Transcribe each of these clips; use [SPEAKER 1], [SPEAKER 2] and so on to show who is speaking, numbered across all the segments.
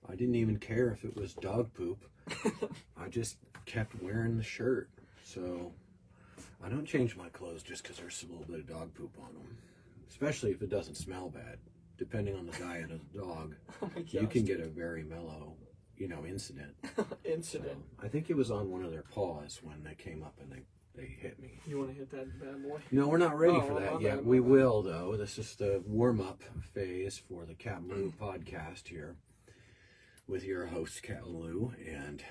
[SPEAKER 1] I didn't even care if it was dog poop. I just kept wearing the shirt. So I don't change my clothes just because there's a little bit of dog poop on them. Especially if it doesn't smell bad. Depending on the diet of the dog, you can get a very mellow, incident.
[SPEAKER 2] Incident.
[SPEAKER 1] So, I think it was on one of their paws when they came up and they hit me.
[SPEAKER 2] You want to hit that bad boy?
[SPEAKER 1] No, we're not ready for that yet. We will, though. This is the warm-up phase for the CapmLew podcast here with your host, CapmLew, and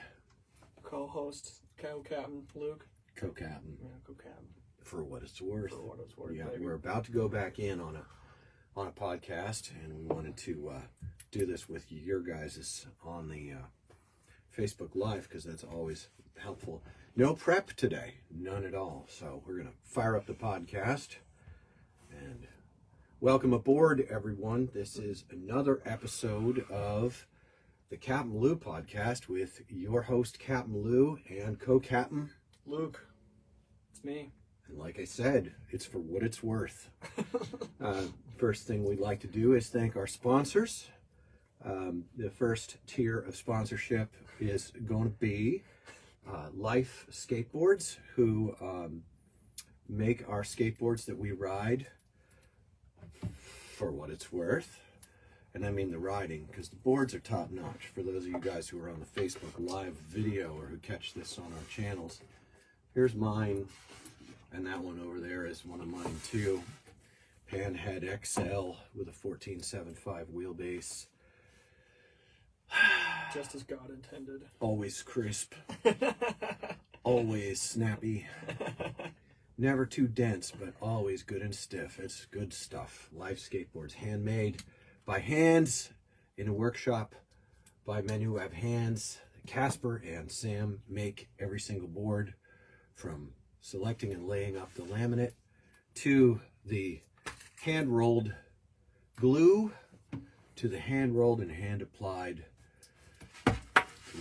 [SPEAKER 2] co-host, co-captain, Luke.
[SPEAKER 1] Co-captain.
[SPEAKER 2] Yeah, co-captain.
[SPEAKER 1] For what it's worth.
[SPEAKER 2] For what it's worth,
[SPEAKER 1] yeah,
[SPEAKER 2] baby.
[SPEAKER 1] We're about to go back in on a podcast, and we wanted to do this with your guys on the Facebook Live, because that's always helpful. No prep today, none at all. So we're going to fire up the podcast, and welcome aboard, everyone. This is another episode of the CapmLew podcast with your host, CapmLew, and co-captain
[SPEAKER 2] Luke. It's me.
[SPEAKER 1] And like I said, it's for what it's worth. First thing we'd like to do is thank our sponsors. The first tier of sponsorship is going to be Life Skateboards, who make our skateboards that we ride for what it's worth. And I mean the riding, because the boards are top notch. For those of you guys who are on the Facebook Live video or who catch this on our channels, here's mine. And that one over there is one of mine too. Panhead XL with a 14.75 wheelbase.
[SPEAKER 2] Just as God intended.
[SPEAKER 1] Always crisp. Always snappy. Never too dense, but always good and stiff. It's good stuff. Life Skateboards, handmade by hands in a workshop by men who have hands. Casper and Sam make every single board, from selecting and laying up the laminate to the hand-rolled glue to the hand-rolled and hand-applied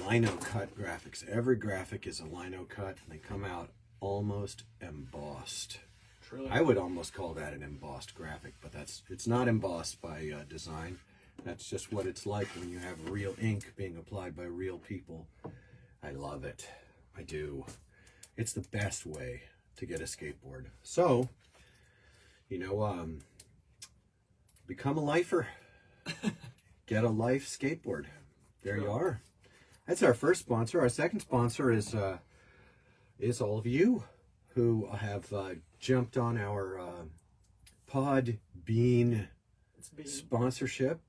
[SPEAKER 1] lino cut graphics. Every graphic is a lino cut, and they come out almost embossed.
[SPEAKER 2] Truly.
[SPEAKER 1] I would almost call that an embossed graphic, but it's not embossed by design. That's just what it's like when you have real ink being applied by real people. I love it. I do. It's the best way to get a skateboard. So, become a lifer. Get a Life skateboard. There you are. That's our first sponsor. Our second sponsor is all of you who have jumped on our Podbean sponsorship.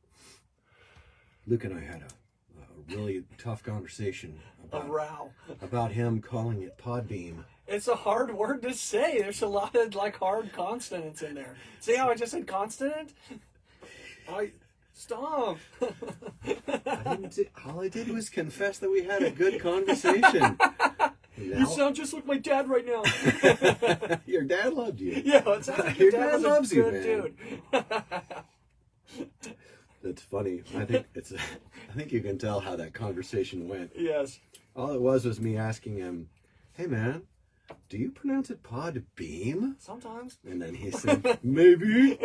[SPEAKER 1] Luke and I had a really tough conversation about him calling it Podbean.
[SPEAKER 2] It's a hard word to say. There's a lot of hard consonants in there. See how I just said consonant? Stop.
[SPEAKER 1] All I did was confess that we had a good conversation.
[SPEAKER 2] You sound just like my dad right now.
[SPEAKER 1] Your dad loved you.
[SPEAKER 2] Yeah, it sounds like your dad loves you, man. Dude.
[SPEAKER 1] That's funny. I think you can tell how that conversation went.
[SPEAKER 2] Yes.
[SPEAKER 1] All it was me asking him, "Hey man, do you pronounce it Podbeam?"
[SPEAKER 2] Sometimes.
[SPEAKER 1] And then he said, "Maybe."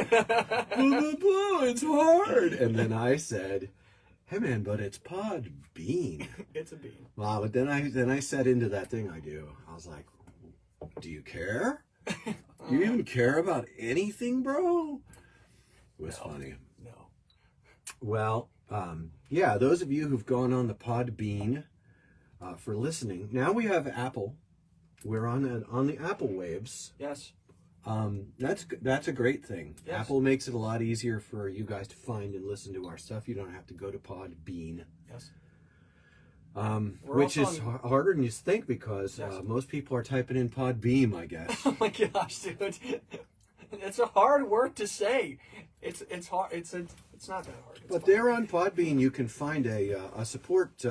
[SPEAKER 1] It's hard. And then I said, "Hey man, but it's Podbean."
[SPEAKER 2] It's a bean.
[SPEAKER 1] Wow, but then I said into that thing I do. I was like, "Do you care? Do you even care about anything, bro?" It was funny.
[SPEAKER 2] No.
[SPEAKER 1] Well, yeah, those of you who've gone on the Podbean for listening, now we have Apple. We're on the Apple waves.
[SPEAKER 2] Yes.
[SPEAKER 1] That's a great thing.
[SPEAKER 2] Yes.
[SPEAKER 1] Apple makes it a lot easier for you guys to find and listen to our stuff. You don't have to go to Podbean.
[SPEAKER 2] Yes.
[SPEAKER 1] Which is harder than you think, because most people are typing in Podbeam, I guess.
[SPEAKER 2] Oh my gosh, dude. It's a hard word to say. It's hard. It's not that hard.
[SPEAKER 1] But there on Podbean, you can find a support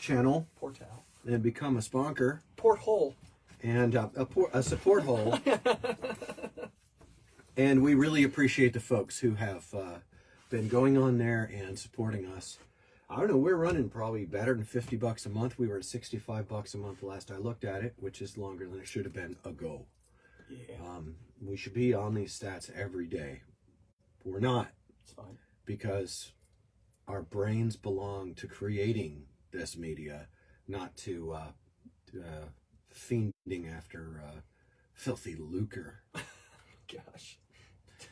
[SPEAKER 1] channel, and become a sponsor.
[SPEAKER 2] Porthole.
[SPEAKER 1] And a support hole. And we really appreciate the folks who have been going on there and supporting us. I don't know, we're running probably better than $50 a month. We were at $65 a month last I looked at it, which is longer than it should have been ago.
[SPEAKER 2] Yeah.
[SPEAKER 1] We should be on these stats every day. We're not.
[SPEAKER 2] It's fine.
[SPEAKER 1] Because our brains belong to creating this media, not to fiending after filthy lucre.
[SPEAKER 2] Gosh.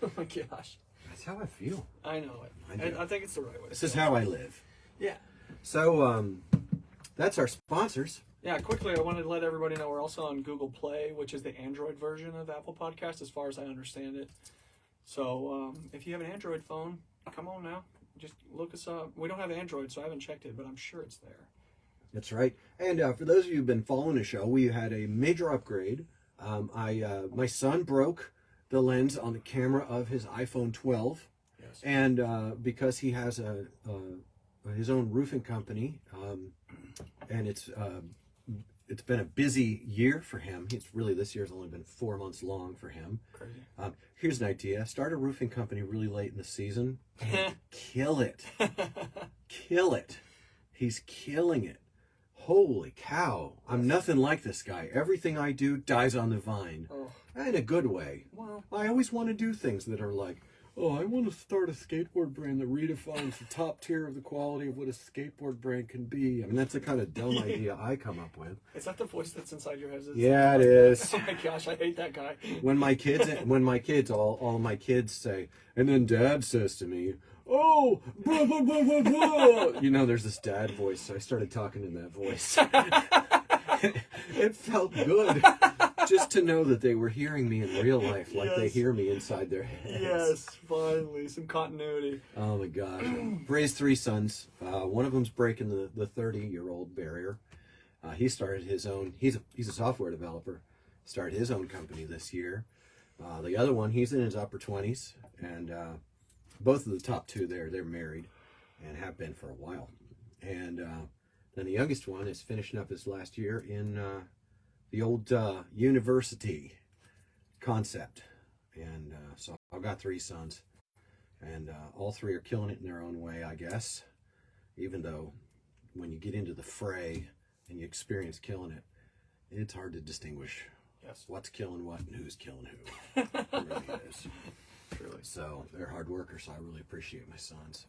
[SPEAKER 2] Oh my gosh.
[SPEAKER 1] That's how I feel.
[SPEAKER 2] I know it.
[SPEAKER 1] I do.
[SPEAKER 2] I think it's the right way.
[SPEAKER 1] This is how I live.
[SPEAKER 2] Yeah.
[SPEAKER 1] So that's our sponsors.
[SPEAKER 2] Yeah, quickly, I wanted to let everybody know we're also on Google Play, which is the Android version of Apple Podcast, as far as I understand it. So if you have an Android phone, come on now. Just look us up. We don't have Android, so I haven't checked it, but I'm sure it's there.
[SPEAKER 1] That's right. And for those of you who've been following the show, we had a major upgrade. My son broke the lens on the camera of his iPhone 12.
[SPEAKER 2] Yes.
[SPEAKER 1] And because he has his own roofing company, and it's been a busy year for him. This year's only been 4 months long for him.
[SPEAKER 2] Crazy.
[SPEAKER 1] Here's an idea: start a roofing company really late in the season, and kill it, kill it. He's killing it. Holy cow! I'm nothing like this guy. Everything I do dies on the vine, in a good way.
[SPEAKER 2] Well,
[SPEAKER 1] I always want to do things that are like, I want to start a skateboard brand that redefines the top tier of the quality of what a skateboard brand can be. I mean, that's the kind of dumb idea I come up with.
[SPEAKER 2] is that the voice that's inside your head?
[SPEAKER 1] Yeah, it is.
[SPEAKER 2] Oh my gosh, I hate that guy.
[SPEAKER 1] When my kids, all my kids say, and then Dad says to me, "Oh, blah, blah, blah, blah, blah." You know, there's this dad voice, so I started talking in that voice. It felt good just to know that they were hearing me in real life, like they hear me inside their heads.
[SPEAKER 2] Yes, finally, some continuity.
[SPEAKER 1] Oh my God. Raised 3 sons. One of them's breaking the 30-year-old barrier. He started his own, he's a software developer, started his own company this year. The other one, he's in his upper 20s, and both of the top 2 they're married and have been for a while. And then the youngest one is finishing up his last year in the old university concept. And so I've got 3 sons, and all 3 are killing it in their own way, I guess. Even though when you get into the fray and you experience killing it, it's hard to distinguish what's killing what and who's killing who. It really is.
[SPEAKER 2] Truly.
[SPEAKER 1] So they're hard workers, so I really appreciate my sons.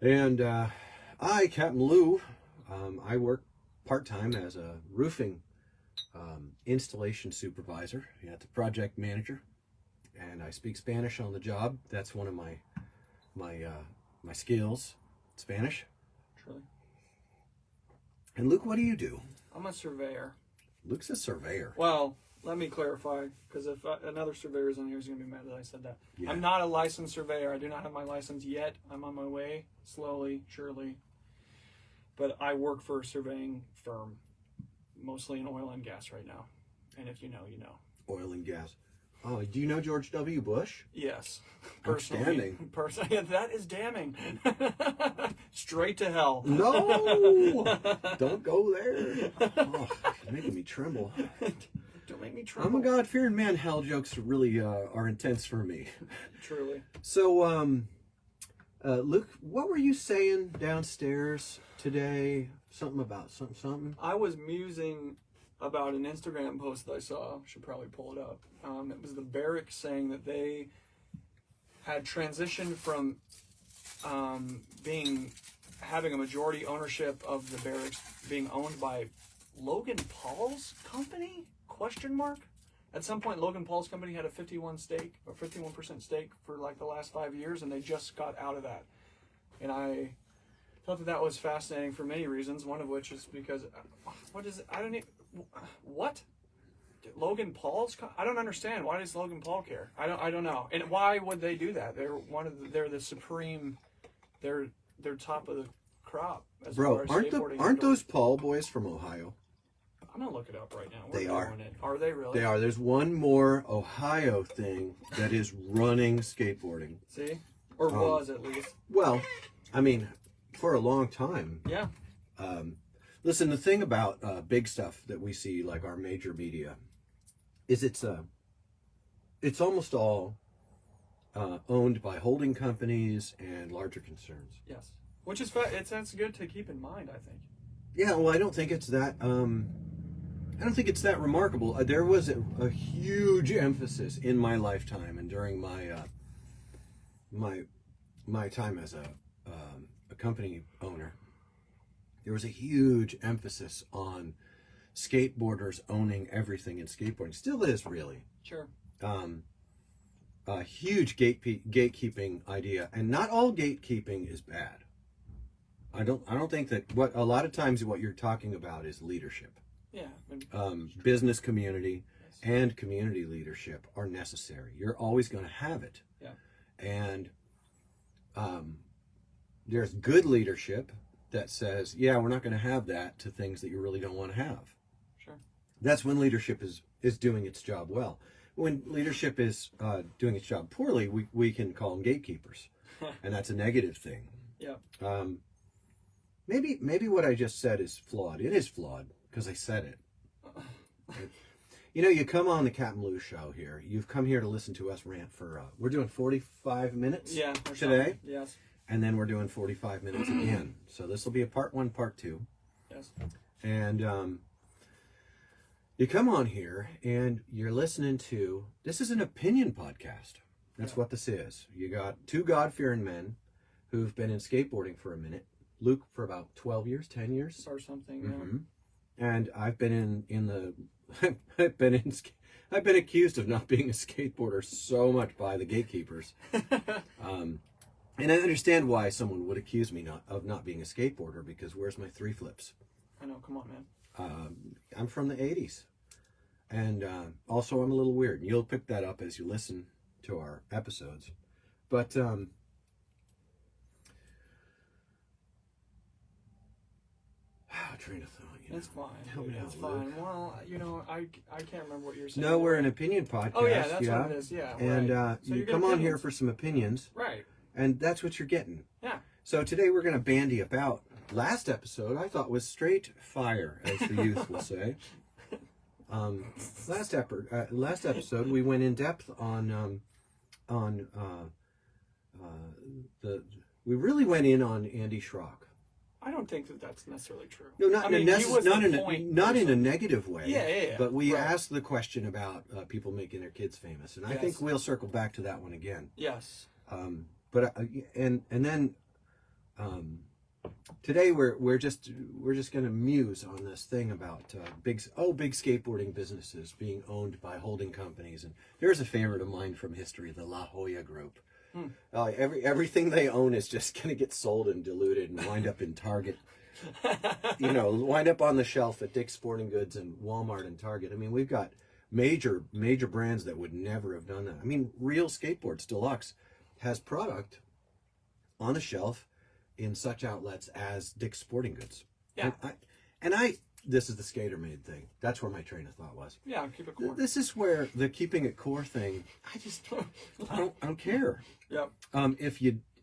[SPEAKER 1] And I, CapmLew, I work part-time as a roofing installation supervisor, the project manager, and I speak Spanish on the job. That's one of my skills, Spanish.
[SPEAKER 2] Truly.
[SPEAKER 1] And Luke, what do you do?
[SPEAKER 2] I'm a surveyor.
[SPEAKER 1] Luke's a surveyor.
[SPEAKER 2] Well, let me clarify, because if another surveyor is on here, he's going to be mad that I said that.
[SPEAKER 1] Yeah.
[SPEAKER 2] I'm not a licensed surveyor. I do not have my license yet. I'm on my way, slowly, surely. But I work for a surveying firm, mostly in oil and gas right now. And if you know, you know.
[SPEAKER 1] Oil and gas. Oh, do you know George W. Bush?
[SPEAKER 2] Yes.
[SPEAKER 1] Outstanding.
[SPEAKER 2] Personally, that is damning. Straight to hell.
[SPEAKER 1] No! Don't go there. Oh, you're making me tremble.
[SPEAKER 2] Don't make me tremble.
[SPEAKER 1] I'm a God-fearing man. Hell jokes really are intense for me.
[SPEAKER 2] Truly.
[SPEAKER 1] So, Luke, what were you saying downstairs today? Something about something?
[SPEAKER 2] I was musing about an Instagram post that I saw. Should probably pull it up. It was the Berrics saying that they had transitioned from having a majority ownership of the Berrics being owned by Logan Paul's company? Question mark. At some point, Logan Paul's company had a 51% stake for like the last 5 years, and they just got out of that. And I thought that was fascinating for many reasons. One of which is because what? Logan Paul's? I don't understand. Why does Logan Paul care? I don't know. And why would they do that? They're the supreme. They're top of the crop. As
[SPEAKER 1] Bro,
[SPEAKER 2] far as
[SPEAKER 1] aren't those Paul boys from Ohio?
[SPEAKER 2] I'm gonna look it up right now.
[SPEAKER 1] They are.
[SPEAKER 2] Are they really?
[SPEAKER 1] They are. There's one more Ohio thing that is running skateboarding.
[SPEAKER 2] See, or was at least.
[SPEAKER 1] Well, I mean, for a long time.
[SPEAKER 2] Yeah.
[SPEAKER 1] Listen, the thing about big stuff that we see, like our major media, is it's almost all owned by holding companies and larger concerns.
[SPEAKER 2] Yes, which is that's good to keep in mind, I think.
[SPEAKER 1] Yeah, well, I don't think it's that. I don't think it's that remarkable. There was a huge emphasis in my lifetime and during my my time as a company owner, there was a huge emphasis on skateboarders owning everything in skateboarding. Still is, really.
[SPEAKER 2] Sure.
[SPEAKER 1] A huge gatekeeping idea, and not all gatekeeping is bad. I don't think that a lot of times what you're talking about is leadership.
[SPEAKER 2] Yeah.
[SPEAKER 1] Business community and community leadership are necessary. You're always going to have it.
[SPEAKER 2] Yeah.
[SPEAKER 1] And there's good leadership that says, yeah, we're not going to have that, to things that you really don't want to have.
[SPEAKER 2] Sure.
[SPEAKER 1] That's when leadership is doing its job well. When leadership is doing its job poorly, we can call them gatekeepers, and that's a negative thing.
[SPEAKER 2] Yeah.
[SPEAKER 1] Maybe what I just said is flawed. It is flawed because I said it. You know, you come on the CapmLew show here. You've come here to listen to us rant for, we're doing 45 minutes today.
[SPEAKER 2] Yes.
[SPEAKER 1] And then we're doing 45 minutes again. So this will be a part 1, part 2.
[SPEAKER 2] Yes.
[SPEAKER 1] And you come on here and you're listening to, this is an opinion podcast. That's what this is. You got 2 God-fearing men who've been in skateboarding for a minute. Luke for about 12 years, 10 years.
[SPEAKER 2] Or something,
[SPEAKER 1] Mm-hmm. And I've been I've been accused of not being a skateboarder so much by the gatekeepers. And I understand why someone would accuse me of not being a skateboarder, because where's my 3 flips?
[SPEAKER 2] I know, come on, man.
[SPEAKER 1] I'm from the 80s. And also I'm a little weird. You'll pick that up as you listen to our episodes. But train of thought.
[SPEAKER 2] It's fine.
[SPEAKER 1] Help me
[SPEAKER 2] It's
[SPEAKER 1] out, Luke.
[SPEAKER 2] fine. Well, I can't remember what you're saying.
[SPEAKER 1] No, we're an opinion podcast.
[SPEAKER 2] Oh yeah, that's what it is. Yeah.
[SPEAKER 1] And
[SPEAKER 2] right. So
[SPEAKER 1] you
[SPEAKER 2] you get
[SPEAKER 1] come on here
[SPEAKER 2] opinions.
[SPEAKER 1] for some opinions.
[SPEAKER 2] Right.
[SPEAKER 1] And that's what you're getting.
[SPEAKER 2] Yeah.
[SPEAKER 1] So today we're going to bandy about. Last episode I thought was straight fire, as the youth will say. Last episode we went in depth on we really went in on Andy Schrock.
[SPEAKER 2] I don't think that that's necessarily true.
[SPEAKER 1] No, not in a negative way.
[SPEAKER 2] Yeah.
[SPEAKER 1] But we asked the question about people making their kids famous, and I think we'll circle back to that one again.
[SPEAKER 2] Yes.
[SPEAKER 1] But and then today we're just going to muse on this thing about big skateboarding businesses being owned by holding companies. And there's a favorite of mine from history, the La Jolla Group. Everything they own is just going to get sold and diluted and wind up in Target. Wind up on the shelf at Dick's Sporting Goods and Walmart and Target. I mean, we've got major brands that would never have done that. I mean, Real Skateboards Deluxe has product on the shelf in such outlets as Dick's Sporting Goods.
[SPEAKER 2] Yeah.
[SPEAKER 1] And this is the skater made thing. That's where my train of thought was.
[SPEAKER 2] Yeah, keep it core.
[SPEAKER 1] This is where the keeping it core thing, I don't care.
[SPEAKER 2] Yep.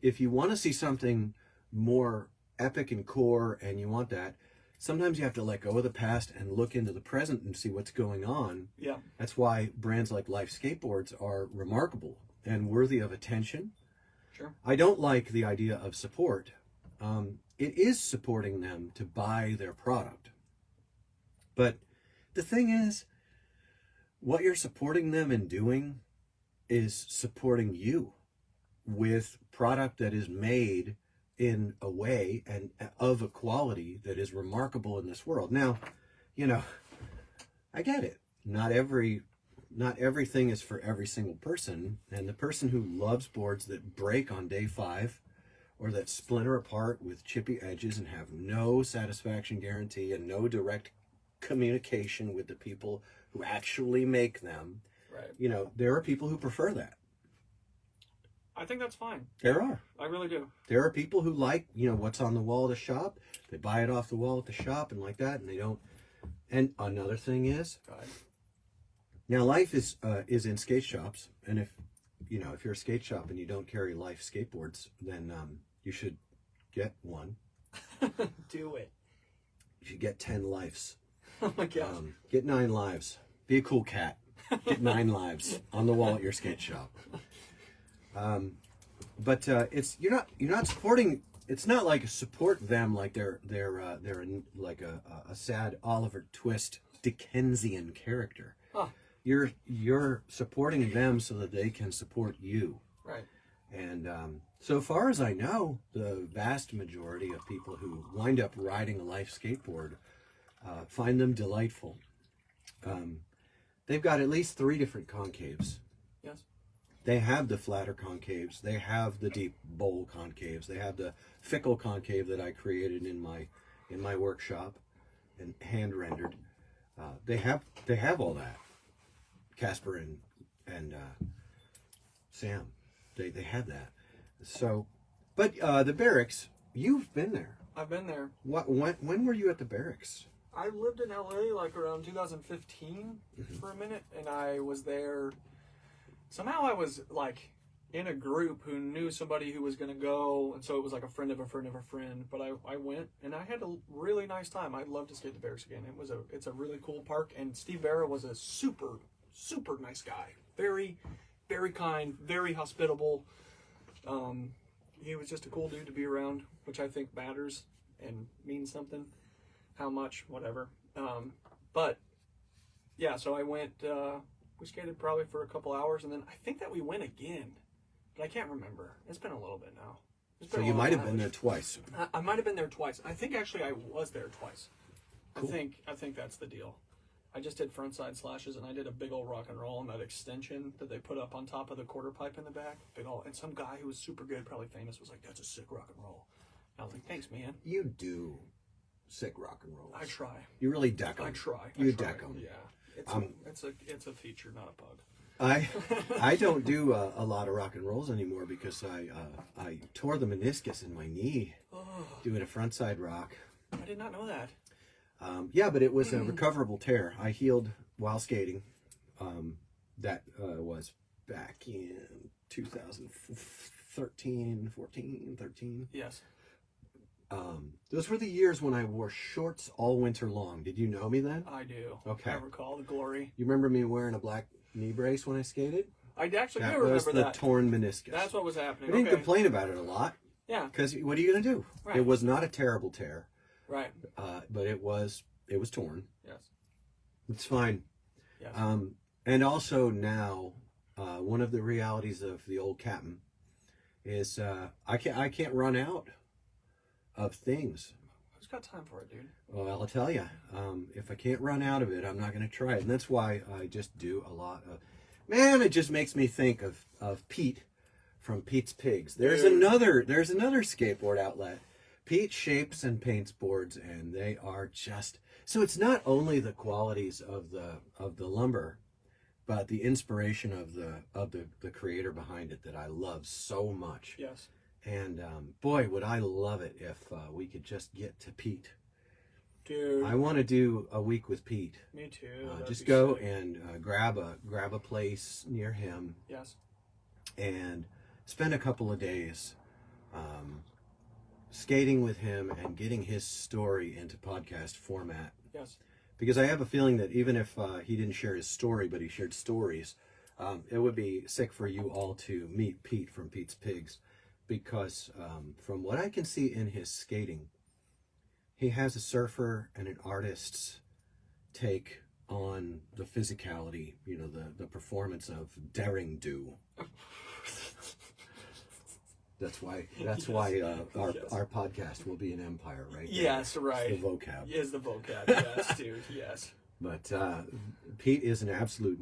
[SPEAKER 1] If you want to see something more epic and core and you want that, sometimes you have to let go of the past and look into the present and see what's going on.
[SPEAKER 2] Yeah.
[SPEAKER 1] That's why brands like Life Skateboards are remarkable and worthy of attention.
[SPEAKER 2] Sure.
[SPEAKER 1] I don't like the idea of support. It is supporting them to buy their product. But the thing is, what you're supporting them in doing is supporting you with product that is made in a way and of a quality that is remarkable in this world. Now, I get it. Not everything is for every single person, and the person who loves boards that break on day 5 or that splinter apart with chippy edges and have no satisfaction guarantee and no direct communication with the people who actually make them.
[SPEAKER 2] Right.
[SPEAKER 1] There are people who prefer that.
[SPEAKER 2] I think that's fine.
[SPEAKER 1] There are.
[SPEAKER 2] I really do.
[SPEAKER 1] There are people who like, what's on the wall at the shop. They buy it off the wall at the shop and like that, and they don't. And another thing is, now Life is in skate shops, and if you're a skate shop and you don't carry Life skateboards, then you should get one.
[SPEAKER 2] Do it.
[SPEAKER 1] You should get 10 Lifes.
[SPEAKER 2] Oh my gosh.
[SPEAKER 1] Get 9 lives. Be a cool cat. Get 9 lives on the wall at your skate shop. But it's you're not supporting. It's not like support them like they're like a sad Oliver Twist Dickensian character.
[SPEAKER 2] Huh.
[SPEAKER 1] You're supporting them so that they can support you.
[SPEAKER 2] Right.
[SPEAKER 1] And so far as I know, the vast majority of people who wind up riding a life skateboard find them delightful. They've got at least 3 different concaves.
[SPEAKER 2] Yes.
[SPEAKER 1] They have the flatter concaves. They have the deep bowl concaves. They have the fickle concave that I created in my workshop and hand rendered. They have all that. Casper and Sam, they have that. So, but the Berrics, you've been there.
[SPEAKER 2] I've been there.
[SPEAKER 1] When were you at the Berrics?
[SPEAKER 2] I lived in LA like around 2015 for a minute, and I was there. Somehow I was like in a group who knew somebody who was going to go, and so it was like a friend of a friend of a friend. But I went, and I had a really nice time. I'd love to skate the Berrics again. It's a really cool park, and Steve Barra was a super nice guy. Very, very kind, very hospitable. He was just a cool dude to be around, which I think matters and means something. How much, whatever. But yeah, so I went. We skated probably for a couple hours, and then I think that we went again, but I can't remember. It's been a little bit now.
[SPEAKER 1] So you might have been there twice.
[SPEAKER 2] I might have been there twice. I think actually I was there twice.
[SPEAKER 1] Cool.
[SPEAKER 2] I think that's the deal. I just did frontside slashes, and I did a big old rock and roll on that extension that they put up on top of the quarter pipe in the back. Big old, and some guy who was super good, probably famous, was like, "That's a sick rock and roll." I was like, "Thanks, man."
[SPEAKER 1] You do sick rock and roll.
[SPEAKER 2] I try.
[SPEAKER 1] You really deck them.
[SPEAKER 2] I try.
[SPEAKER 1] You deck them.
[SPEAKER 2] Yeah. It's a feature, not a bug.
[SPEAKER 1] I don't do a lot of rock and rolls anymore because I tore the meniscus in my knee doing a frontside rock.
[SPEAKER 2] I did not know that.
[SPEAKER 1] Yeah, but it was a recoverable tear. I healed while skating. That was back in 2013, 14, 13.
[SPEAKER 2] Yes.
[SPEAKER 1] Those were the years when I wore shorts all winter long. Did you know me then?
[SPEAKER 2] I do.
[SPEAKER 1] Okay.
[SPEAKER 2] I recall the glory.
[SPEAKER 1] You remember me wearing a black knee brace when I skated?
[SPEAKER 2] I actually do
[SPEAKER 1] That
[SPEAKER 2] remember
[SPEAKER 1] was the
[SPEAKER 2] that.
[SPEAKER 1] torn meniscus.
[SPEAKER 2] That's what was happening.
[SPEAKER 1] I didn't
[SPEAKER 2] Okay.
[SPEAKER 1] complain about it a lot.
[SPEAKER 2] Yeah.
[SPEAKER 1] Because what are you going to do?
[SPEAKER 2] Right.
[SPEAKER 1] It was not a terrible tear.
[SPEAKER 2] Right.
[SPEAKER 1] But it was torn.
[SPEAKER 2] Yes.
[SPEAKER 1] It's fine.
[SPEAKER 2] Yes.
[SPEAKER 1] And also now, one of the realities of the old captain is I can't run out of things.
[SPEAKER 2] Who's got time for it, dude?
[SPEAKER 1] Well, I'll tell you, if I can't run out of it, I'm not going to try it. And that's why I just do a lot of... Man, it just makes me think of Pete from Pete's Pigs. There's another skateboard outlet. Pete shapes and paints boards, and they are just... So it's not only the qualities of the lumber, but the inspiration of the creator behind it that I love so much.
[SPEAKER 2] Yes.
[SPEAKER 1] And boy, would I love it if we could just get to Pete.
[SPEAKER 2] Dude.
[SPEAKER 1] I want to do a week with Pete.
[SPEAKER 2] Me too.
[SPEAKER 1] Just go and grab a place near him.
[SPEAKER 2] Yes.
[SPEAKER 1] And spend a couple of days skating with him and getting his story into podcast format.
[SPEAKER 2] Yes.
[SPEAKER 1] Because I have a feeling that even if he didn't share his story, but he shared stories, it would be sick for you all to meet Pete from Pete's Pigs. Because from what I can see in his skating, he has a surfer and an artist's take on the physicality, the performance of daring do. That's why our podcast will be an empire, right?
[SPEAKER 2] Yes, right.
[SPEAKER 1] It's the vocab.
[SPEAKER 2] Is the vocab, yes, dude, yes.
[SPEAKER 1] But Pete is an absolute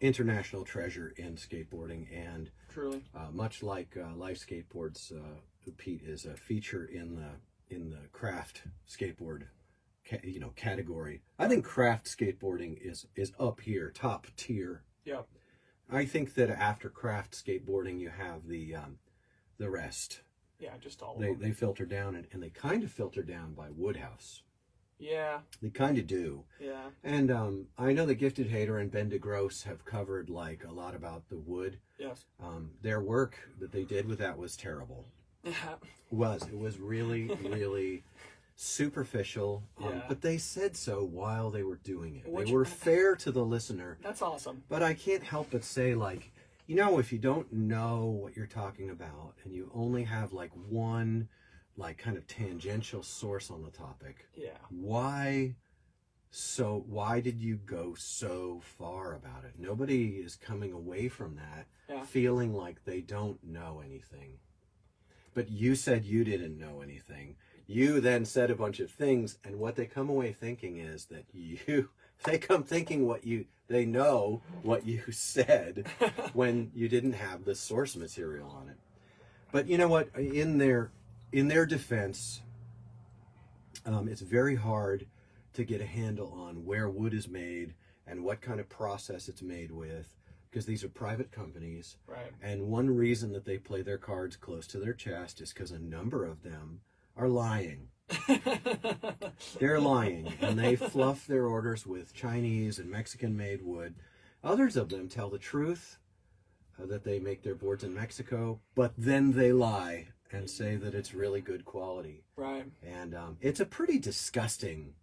[SPEAKER 1] international treasure in skateboarding, and
[SPEAKER 2] Truly.
[SPEAKER 1] much like Life Skateboards, Pete is a feature in the craft skateboard category. I think craft skateboarding is up here, top tier.
[SPEAKER 2] Yep.
[SPEAKER 1] I think that after craft skateboarding, you have the rest.
[SPEAKER 2] Yeah, just all of them.
[SPEAKER 1] They filter down, and they kind of filter down by Woodhouse.
[SPEAKER 2] Yeah.
[SPEAKER 1] They kind of do.
[SPEAKER 2] Yeah.
[SPEAKER 1] And I know that Gifted Hater and Ben DeGrosse have covered like a lot about the wood.
[SPEAKER 2] Yes.
[SPEAKER 1] Their work that they did with that was terrible. It was really, really superficial.
[SPEAKER 2] Yeah.
[SPEAKER 1] But they said so while they were doing it.
[SPEAKER 2] Which-
[SPEAKER 1] They were fair to the listener.
[SPEAKER 2] That's awesome.
[SPEAKER 1] But I can't help but say, like, if you don't know what you're talking about and you only have like one like kind of tangential source on the topic,
[SPEAKER 2] Yeah.
[SPEAKER 1] why So why did you go so far about it? Nobody is coming away from that feeling like they don't know anything. But you said you didn't know anything. You then said a bunch of things, and what they come away thinking is that they come thinking they know what you said when you didn't have the source material on it. But you know what? In their defense, it's very hard to get a handle on where wood is made and what kind of process it's made with, because these are private companies.
[SPEAKER 2] Right.
[SPEAKER 1] And one reason that they play their cards close to their chest is because a number of them are lying. They're lying, and they fluff their orders with Chinese and Mexican-made wood. Others of them tell the truth, that they make their boards in Mexico, but then they lie and say that it's really good quality.
[SPEAKER 2] Right. And
[SPEAKER 1] it's a pretty disgusting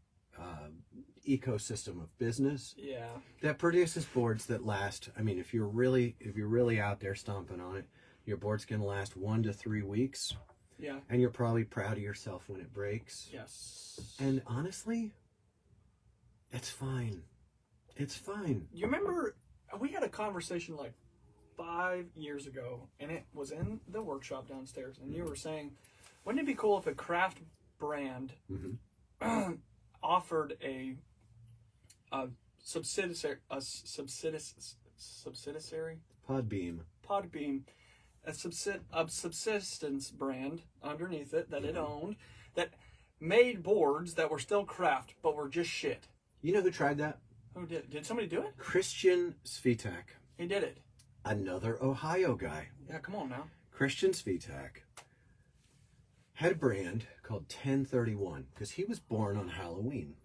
[SPEAKER 1] ecosystem of business.
[SPEAKER 2] Yeah. That
[SPEAKER 1] produces boards that last. I mean, if you're really out there stomping on it, your board's gonna last 1 to 3 weeks.
[SPEAKER 2] Yeah.
[SPEAKER 1] And you're probably proud of yourself when it breaks.
[SPEAKER 2] Yes.
[SPEAKER 1] And honestly, it's fine. It's fine.
[SPEAKER 2] You remember we had a conversation like 5 years ago, and it was in the workshop downstairs, and you were saying, wouldn't it be cool if a craft brand offered a subsidiary
[SPEAKER 1] Podbeam,
[SPEAKER 2] a subsistence brand underneath it that it owned, that made boards that were still craft but were just shit.
[SPEAKER 1] You know who tried that?
[SPEAKER 2] Who did? Did somebody do it?
[SPEAKER 1] Christian Svitak.
[SPEAKER 2] He did it.
[SPEAKER 1] Another Ohio guy.
[SPEAKER 2] Yeah, come on now.
[SPEAKER 1] Christian Svitak had a brand called 1031 because he was born on Halloween.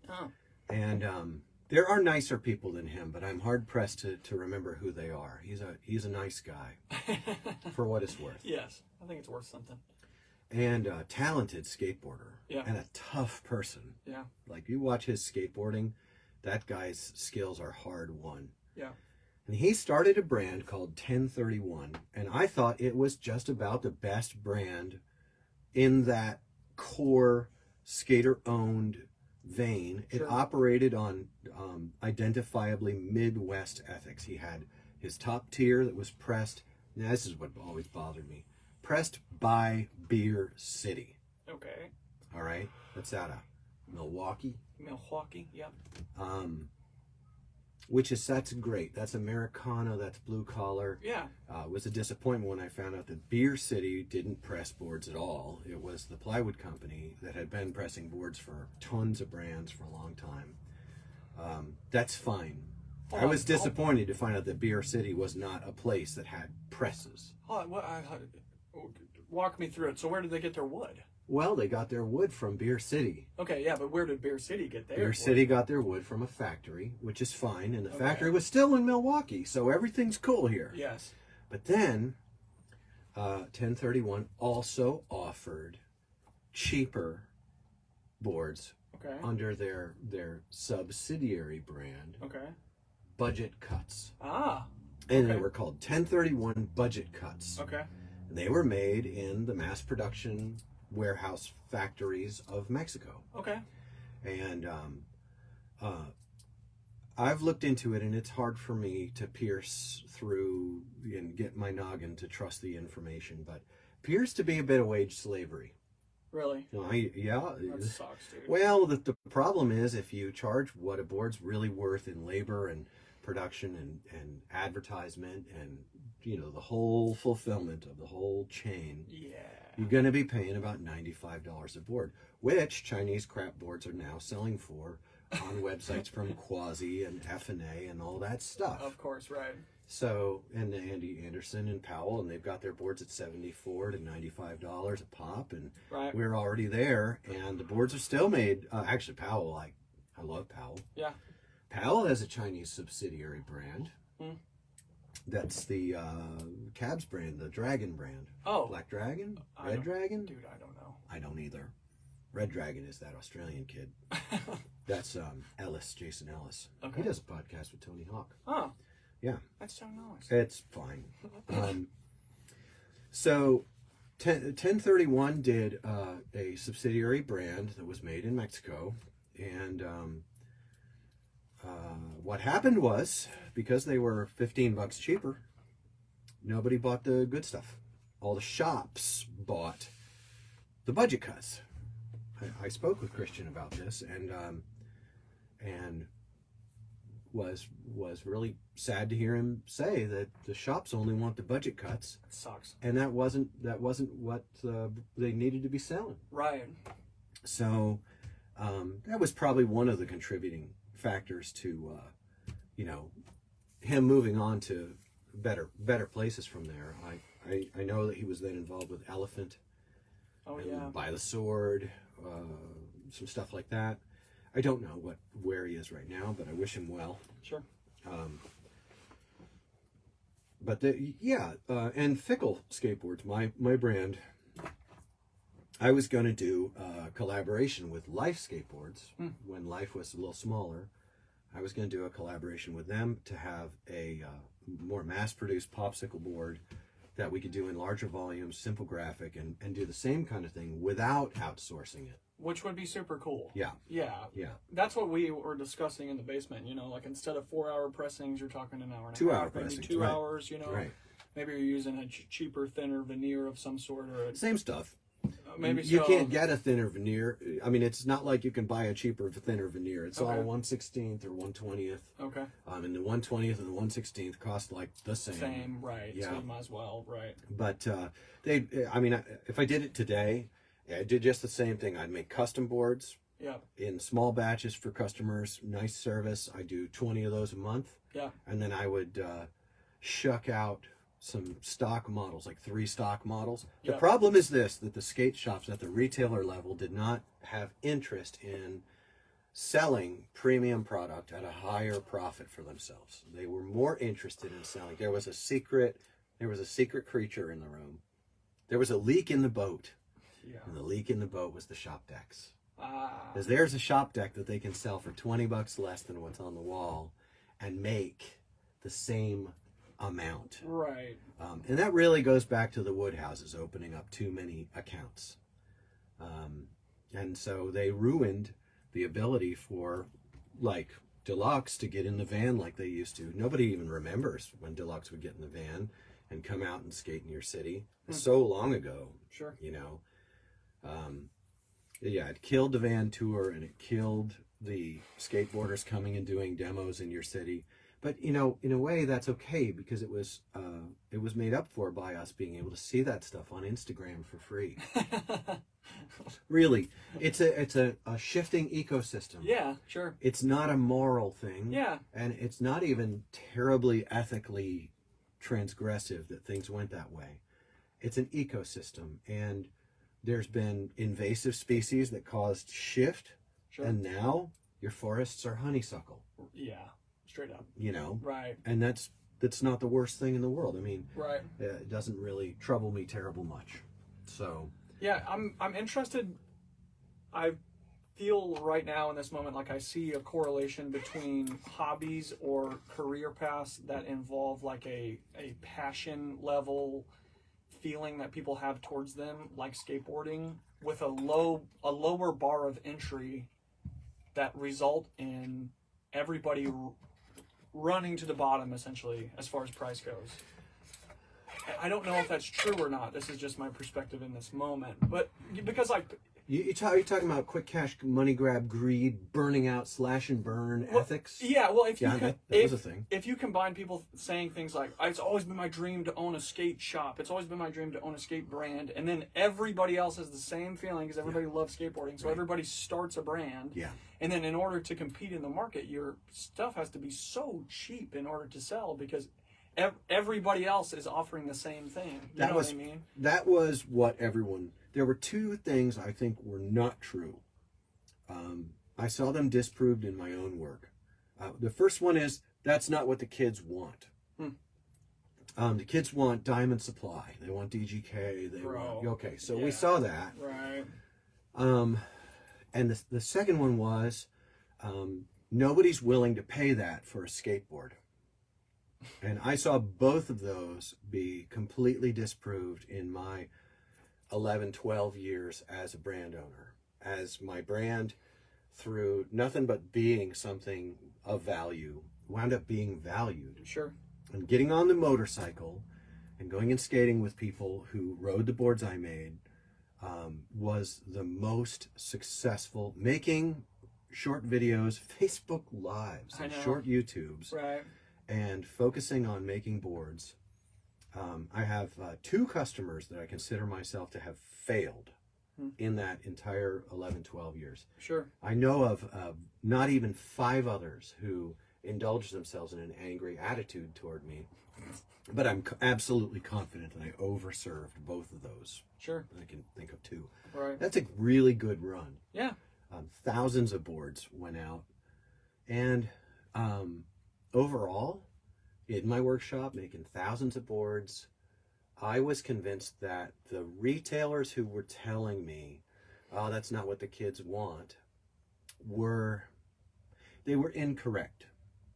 [SPEAKER 2] Oh.
[SPEAKER 1] And there are nicer people than him, but I'm hard pressed to remember who they are. He's a nice guy, for what it's worth.
[SPEAKER 2] Yes, I think it's worth something.
[SPEAKER 1] And a talented skateboarder.
[SPEAKER 2] Yeah.
[SPEAKER 1] And a tough person.
[SPEAKER 2] Yeah.
[SPEAKER 1] Like, you watch his skateboarding, that guy's skills are hard won.
[SPEAKER 2] Yeah.
[SPEAKER 1] And he started a brand called 1031, and I thought it was just about the best brand in that core skater-owned vein.
[SPEAKER 2] Sure.
[SPEAKER 1] It operated on identifiably Midwest ethics. He had his top tier that was pressed. Now, this is what always bothered me. Pressed by Beer City.
[SPEAKER 2] Okay.
[SPEAKER 1] All right? That's out of Milwaukee.
[SPEAKER 2] Yep.
[SPEAKER 1] That's great. That's Americana. That's blue collar.
[SPEAKER 2] Yeah.
[SPEAKER 1] It was a disappointment when I found out that Beer City didn't press boards at all. It was the plywood company that had been pressing boards for tons of brands for a long time. That's fine. I was disappointed to find out that Beer City was not a place that had presses.
[SPEAKER 2] Walk me through it. So where did they get their wood?
[SPEAKER 1] Well, they got their wood from Beer City.
[SPEAKER 2] Okay, yeah, but where did Beer City get their
[SPEAKER 1] Beer
[SPEAKER 2] wood?
[SPEAKER 1] City got their wood from a factory, which is fine, and the factory was still in Milwaukee, so everything's cool here.
[SPEAKER 2] Yes.
[SPEAKER 1] But then, 1031 also offered cheaper boards under their subsidiary brand, Budget Cuts.
[SPEAKER 2] Ah.
[SPEAKER 1] And they were called 1031 Budget Cuts.
[SPEAKER 2] Okay.
[SPEAKER 1] And they were made in the mass production warehouse factories of Mexico.
[SPEAKER 2] Okay.
[SPEAKER 1] And I've looked into it, and it's hard for me to pierce through and get my noggin to trust the information, but appears to be a bit of wage slavery.
[SPEAKER 2] Really?
[SPEAKER 1] That
[SPEAKER 2] sucks, dude.
[SPEAKER 1] Well, the problem is if you charge what a board's really worth in labor and production and advertisement and the whole fulfillment of the whole chain, you're going to be paying about $95 a board, which Chinese crap boards are now selling for on websites from Quasi and F&A and all that stuff.
[SPEAKER 2] Of course, right.
[SPEAKER 1] So, and Andy Anderson and Powell, and they've got their boards at $74 to $95 a pop, and we're already there, and the boards are still made. Actually, Powell, I love Powell.
[SPEAKER 2] Yeah.
[SPEAKER 1] Powell has a Chinese subsidiary brand. That's the Cabs brand, the Dragon brand.
[SPEAKER 2] Oh.
[SPEAKER 1] Black Dragon? Red Dragon?
[SPEAKER 2] Dude, I don't know.
[SPEAKER 1] I don't either. Red Dragon is that Australian kid. That's Ellis, Jason Ellis.
[SPEAKER 2] Okay.
[SPEAKER 1] He does a podcast with Tony Hawk.
[SPEAKER 2] Oh.
[SPEAKER 1] Yeah.
[SPEAKER 2] That's so nice.
[SPEAKER 1] It's fine. So 1031 did a subsidiary brand that was made in Mexico, and what happened was, because they were $15 cheaper, nobody bought the good stuff. All the shops bought the budget cuts. I spoke with Christian about this, and was really sad to hear him say that the shops only want the budget cuts.
[SPEAKER 2] It sucks.
[SPEAKER 1] And that wasn't what they needed to be selling.
[SPEAKER 2] Right.
[SPEAKER 1] So that was probably one of the contributing factors to him moving on to better places from there. I know that he was then involved with Elephant.
[SPEAKER 2] Oh yeah.
[SPEAKER 1] By the Sword, some stuff like that. I don't know where he is right now, but I wish him well.
[SPEAKER 2] Sure.
[SPEAKER 1] And Fickle Skateboards, my brand. I was going to do a collaboration with Life Skateboards when Life was a little smaller. I was going to do a collaboration with them to have a more mass-produced popsicle board that we could do in larger volumes, simple graphic, and do the same kind of thing without outsourcing it.
[SPEAKER 2] Which would be super cool.
[SPEAKER 1] Yeah.
[SPEAKER 2] Yeah.
[SPEAKER 1] Yeah.
[SPEAKER 2] That's what we were discussing in the basement, like instead of 4-hour pressings, you're talking an hour and a
[SPEAKER 1] 2 hour
[SPEAKER 2] half, maybe
[SPEAKER 1] pressings,
[SPEAKER 2] 2
[SPEAKER 1] right.
[SPEAKER 2] hours,
[SPEAKER 1] Right.
[SPEAKER 2] Maybe you're using a cheaper, thinner veneer of some sort or
[SPEAKER 1] Same stuff.
[SPEAKER 2] maybe
[SPEAKER 1] You
[SPEAKER 2] so.
[SPEAKER 1] can't get a thinner veneer. I mean, it's not like you can buy a cheaper, thinner veneer. It's
[SPEAKER 2] Okay.
[SPEAKER 1] all 1/16th or 1/20th.
[SPEAKER 2] Okay.
[SPEAKER 1] And the 1/20th and the 1/16th cost like the same.
[SPEAKER 2] Same, right.
[SPEAKER 1] Yeah.
[SPEAKER 2] So you might as well, right.
[SPEAKER 1] But if I did it today, I did just the same thing. I'd make custom boards
[SPEAKER 2] Yeah.
[SPEAKER 1] in small batches for customers. Nice service. I do 20 of those a month.
[SPEAKER 2] Yeah.
[SPEAKER 1] And then I would shuck out some stock models, like 3 stock models. The
[SPEAKER 2] Yeah.
[SPEAKER 1] problem is this, that the skate shops at the retailer level did not have interest in selling premium product at a higher profit for themselves. They were more interested in selling. There was a secret creature in the room. There was a leak in the boat.
[SPEAKER 2] Yeah.
[SPEAKER 1] And the leak in the boat was the shop decks.
[SPEAKER 2] Ah.
[SPEAKER 1] Because there's a shop deck that they can sell for $20 less than what's on the wall and make the same amount.
[SPEAKER 2] Right.
[SPEAKER 1] And that really goes back to the wood houses opening up too many accounts. And so they ruined the ability for, like, Deluxe to get in the van like they used to. Nobody even remembers when Deluxe would get in the van and come out and skate in your city. So long ago.
[SPEAKER 2] Sure.
[SPEAKER 1] It killed the van tour and it killed the skateboarders coming and doing demos in your city. But in a way, that's okay because it was made up for by us being able to see that stuff on Instagram for free. Really, it's a shifting ecosystem.
[SPEAKER 2] Yeah, sure.
[SPEAKER 1] It's not a moral thing.
[SPEAKER 2] Yeah.
[SPEAKER 1] And it's not even terribly ethically transgressive that things went that way. It's an ecosystem, and there's been invasive species that caused shift,
[SPEAKER 2] Sure.
[SPEAKER 1] and now your forests are honeysuckle.
[SPEAKER 2] Yeah. Straight up. Right.
[SPEAKER 1] And that's not the worst thing in the world. I mean,
[SPEAKER 2] Right.
[SPEAKER 1] it doesn't really trouble me terrible much. So
[SPEAKER 2] Yeah, I'm interested. I feel right now in this moment like I see a correlation between hobbies or career paths that involve like a passion level feeling that people have towards them, like skateboarding, with a lower bar of entry that result in everybody running to the bottom essentially as far as price goes. I don't know if that's true or not. This is just my perspective in this moment. But because like
[SPEAKER 1] you're talking about quick cash, money grab, greed, burning out, slash and burn ethics.
[SPEAKER 2] Yeah, well, if
[SPEAKER 1] that was a thing.
[SPEAKER 2] If you combine people saying things like, "It's always been my dream to own a skate shop. It's always been my dream to own a skate brand," and then everybody else has the same feeling because everybody loves skateboarding, so everybody starts a brand.
[SPEAKER 1] Yeah.
[SPEAKER 2] And then in order to compete in the market, your stuff has to be so cheap in order to sell because everybody else is offering the same thing. You know what I mean?
[SPEAKER 1] That was what everyone. There were 2 things I think were not true. I saw them disproved in my own work. The first one is that's not what the kids want. The kids want Diamond Supply. They want DGK. They want we saw that.
[SPEAKER 2] Right.
[SPEAKER 1] And the second one was nobody's willing to pay that for a skateboard. And I saw both of those be completely disproved in my 11, 12 years as a brand owner. As my brand through nothing but being something of value, wound up being valued.
[SPEAKER 2] Sure.
[SPEAKER 1] And getting on the motorcycle and going and skating with people who rode the boards I made was the most successful. Making short videos, Facebook Lives, and short YouTubes,
[SPEAKER 2] right,
[SPEAKER 1] and focusing on making boards. I have 2 customers that I consider myself to have failed in that entire 11, 12 years.
[SPEAKER 2] Sure.
[SPEAKER 1] I know of not even 5 others who indulged themselves in an angry attitude toward me, but I'm absolutely confident that I overserved both of those.
[SPEAKER 2] Sure.
[SPEAKER 1] I can think of 2.
[SPEAKER 2] Right.
[SPEAKER 1] That's a really good run.
[SPEAKER 2] Yeah.
[SPEAKER 1] Thousands of boards went out, and overall, in my workshop, making thousands of boards, I was convinced that the retailers who were telling me, "Oh, that's not what the kids want," were incorrect.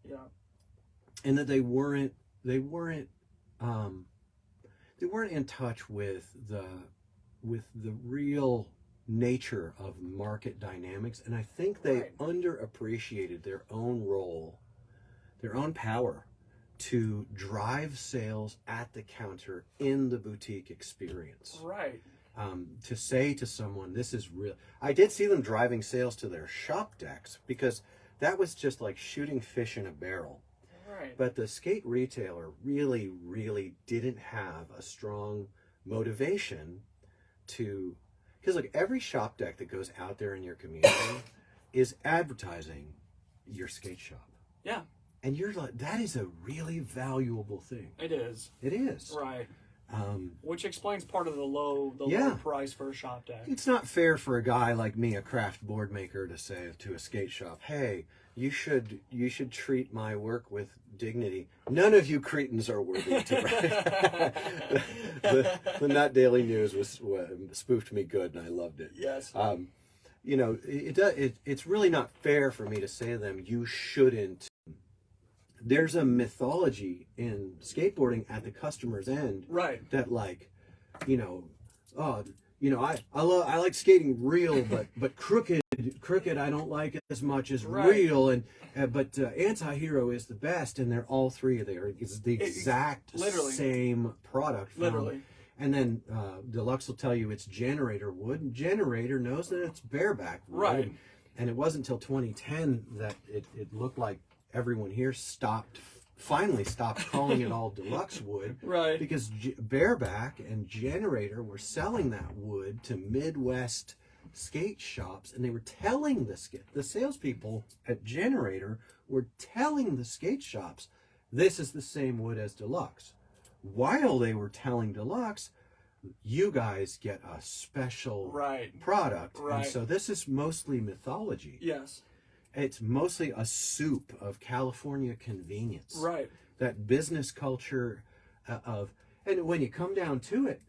[SPEAKER 2] Yeah.
[SPEAKER 1] And that they weren't in touch with the real nature of market dynamics. And I think they underappreciated their own role, their own power to drive sales at the counter in the boutique experience.
[SPEAKER 2] Right.
[SPEAKER 1] To say to someone, this is real. I did see them driving sales to their shop decks, because that was just like shooting fish in a barrel.
[SPEAKER 2] Right.
[SPEAKER 1] But the skate retailer really, really didn't have a strong motivation to, because like every shop deck that goes out there in your community is advertising your skate shop.
[SPEAKER 2] Yeah.
[SPEAKER 1] And you're like, that is a really valuable thing.
[SPEAKER 2] It is.
[SPEAKER 1] It is.
[SPEAKER 2] Right. Which explains part of the low price for a shop deck.
[SPEAKER 1] It's not fair for a guy like me, a craft board maker, to say to a skate shop, "Hey, you should treat my work with dignity. None of you cretins are worthy to." the Nut Daily News spoofed me good, and I loved it.
[SPEAKER 2] Yes.
[SPEAKER 1] You know, it's really not fair for me to say to them, "You shouldn't." There's a mythology in skateboarding at the customer's end,
[SPEAKER 2] right? That
[SPEAKER 1] like, I like skating real, but crooked I don't like as much as real, and but anti-hero is the best, and they're all 3 there. It's the exact same product.
[SPEAKER 2] Literally.
[SPEAKER 1] And then Deluxe will tell you it's generator wood, and generator knows that it's bareback wood.
[SPEAKER 2] Right.
[SPEAKER 1] And it wasn't until 2010 that it looked like everyone here finally stopped calling it all Deluxe wood.
[SPEAKER 2] Right.
[SPEAKER 1] Because Bareback and Generator were selling that wood to Midwest skate shops, and they were telling the salespeople at Generator were telling the skate shops, this is the same wood as Deluxe. While they were telling Deluxe, you guys get a special product. Right. And so this is mostly mythology.
[SPEAKER 2] Yes.
[SPEAKER 1] It's mostly a soup of California convenience.
[SPEAKER 2] Right.
[SPEAKER 1] That business culture and when you come down to it,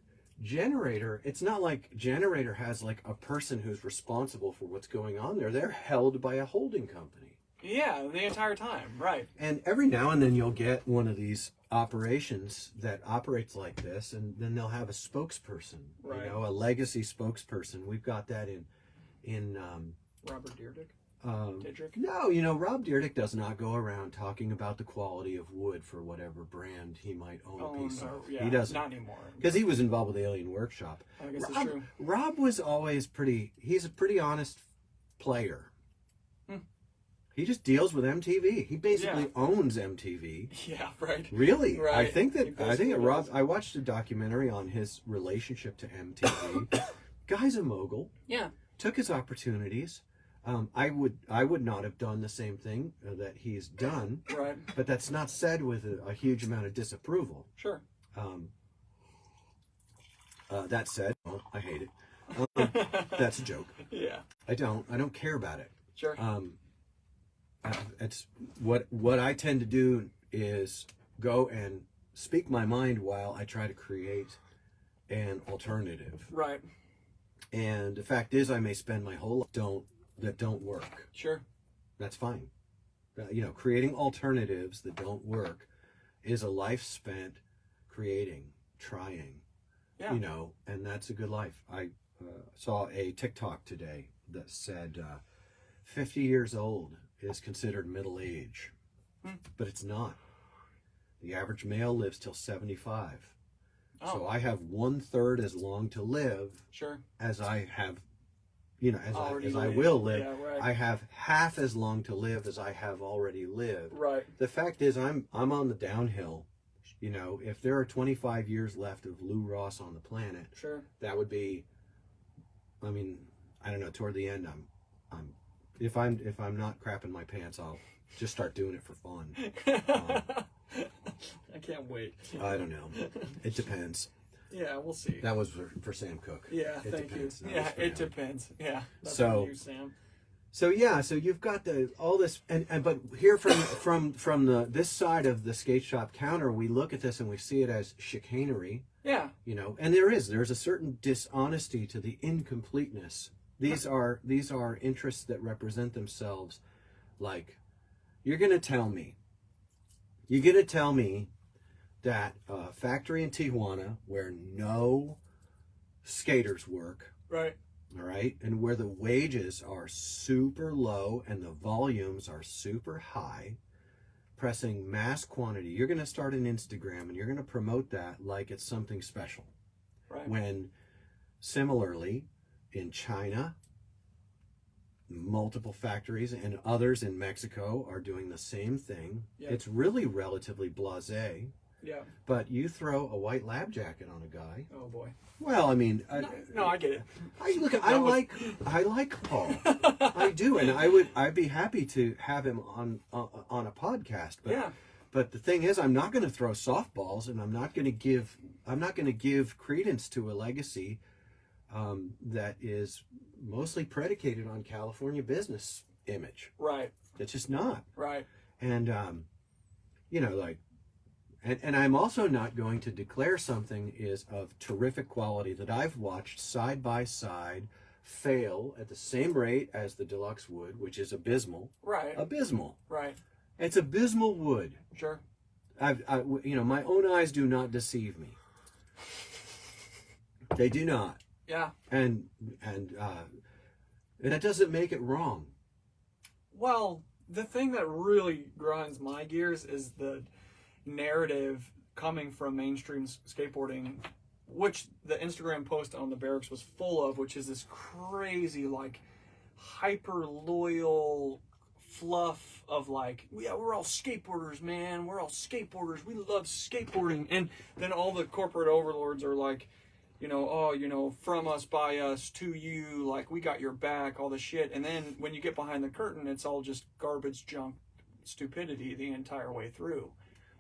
[SPEAKER 1] Generator, it's not like Generator has like a person who's responsible for what's going on there. They're held by a holding company.
[SPEAKER 2] Yeah, the entire time. Right.
[SPEAKER 1] And every now and then you'll get one of these operations that operates like this, and then they'll have a spokesperson, a legacy spokesperson. We've got that in
[SPEAKER 2] Robert Deerdick.
[SPEAKER 1] No, Rob Deerdick does not go around talking about the quality of wood for whatever brand he might own a piece of.
[SPEAKER 2] Yeah,
[SPEAKER 1] he doesn't.
[SPEAKER 2] Not anymore.
[SPEAKER 1] Because he was involved with Alien Workshop.
[SPEAKER 2] I guess that's true.
[SPEAKER 1] Rob was always he's a pretty honest player. He just deals with MTV. He basically owns MTV.
[SPEAKER 2] Yeah, right.
[SPEAKER 1] Really?
[SPEAKER 2] Right.
[SPEAKER 1] I watched a documentary on his relationship to MTV. Guy's a mogul.
[SPEAKER 2] Yeah.
[SPEAKER 1] Took his opportunities. I would not have done the same thing that he's done.
[SPEAKER 2] Right.
[SPEAKER 1] But that's not said with a huge amount of disapproval.
[SPEAKER 2] Sure.
[SPEAKER 1] That said, I hate it. That's a joke.
[SPEAKER 2] Yeah.
[SPEAKER 1] I don't care about it.
[SPEAKER 2] Sure.
[SPEAKER 1] It's what I tend to do is go and speak my mind while I try to create an alternative.
[SPEAKER 2] Right.
[SPEAKER 1] And the fact is, I may spend my whole life that don't work.
[SPEAKER 2] Sure.
[SPEAKER 1] That's fine. Creating alternatives that don't work is a life spent creating, trying.
[SPEAKER 2] Yeah.
[SPEAKER 1] And that's a good life. I saw a TikTok today that said 50 years old is considered middle age, but it's not. The average male lives till 75.
[SPEAKER 2] Oh.
[SPEAKER 1] So I have 1/3 as long to live
[SPEAKER 2] Sure.
[SPEAKER 1] as I have, you know, as
[SPEAKER 2] Already
[SPEAKER 1] I
[SPEAKER 2] lived.
[SPEAKER 1] will live.
[SPEAKER 2] Yeah, right.
[SPEAKER 1] I have half as long to live as I have already lived.
[SPEAKER 2] Right.
[SPEAKER 1] The fact is, I'm on the downhill. You know, if there are 25 years left of Lou Ross on the planet,
[SPEAKER 2] Sure.
[SPEAKER 1] that would be, I mean, I don't know, toward the end, if I'm not crapping my pants, I'll just start doing it for fun.
[SPEAKER 2] I can't wait.
[SPEAKER 1] I don't know. It depends.
[SPEAKER 2] Yeah, we'll see.
[SPEAKER 1] That was for Sam Cooke.
[SPEAKER 2] Yeah,
[SPEAKER 1] It
[SPEAKER 2] thank
[SPEAKER 1] depends.
[SPEAKER 2] you.
[SPEAKER 1] That
[SPEAKER 2] Yeah,
[SPEAKER 1] was for
[SPEAKER 2] it
[SPEAKER 1] him.
[SPEAKER 2] depends. Yeah. That's
[SPEAKER 1] So-
[SPEAKER 2] on you, Sam.
[SPEAKER 1] So yeah, so you've got all this, and but here from this side of the skate shop counter, we look at this and we see it as chicanery,
[SPEAKER 2] Yeah.
[SPEAKER 1] you know, and there's a certain dishonesty to the incompleteness. These are interests that represent themselves, like you're gonna tell me that a factory in Tijuana where no skaters work,
[SPEAKER 2] Right.
[SPEAKER 1] all right, and where the wages are super low and the volumes are super high, pressing mass quantity, you're going to start an Instagram and you're going to promote that like it's something special.
[SPEAKER 2] Right.
[SPEAKER 1] When similarly in China, multiple factories and others in Mexico are doing the same thing.
[SPEAKER 2] Yeah.
[SPEAKER 1] It's really relatively blasé,
[SPEAKER 2] Yeah.
[SPEAKER 1] but you throw a white lab jacket on a guy.
[SPEAKER 2] Oh boy.
[SPEAKER 1] Well, I mean,
[SPEAKER 2] No, I get it.
[SPEAKER 1] I like Paul. I do, and I'd be happy to have him on a podcast. But
[SPEAKER 2] Yeah.
[SPEAKER 1] but the thing is, I'm not going to throw softballs, and I'm not going to give credence to a legacy that is mostly predicated on California business image.
[SPEAKER 2] Right.
[SPEAKER 1] It's just not.
[SPEAKER 2] Right.
[SPEAKER 1] And you know, like. And I'm also not going to declare something is of terrific quality that I've watched side by side fail at the same rate as the deluxe wood, which is abysmal.
[SPEAKER 2] Right.
[SPEAKER 1] Abysmal.
[SPEAKER 2] Right.
[SPEAKER 1] It's abysmal wood.
[SPEAKER 2] Sure.
[SPEAKER 1] You know, my own eyes do not deceive me. They do not.
[SPEAKER 2] Yeah.
[SPEAKER 1] And that doesn't make it wrong.
[SPEAKER 2] Well, the thing that really grinds my gears is the narrative coming from mainstream skateboarding, which the Instagram post on the Berrics was full of, which is this crazy, like, hyper loyal fluff of like, yeah, we're all skateboarders, man. We're all skateboarders. We love skateboarding. And then all the corporate overlords are like, you know, oh, you know, from us, by us, to you, like, we got your back, all this shit. And then when you get behind the curtain, it's all just garbage, junk, stupidity the entire way through.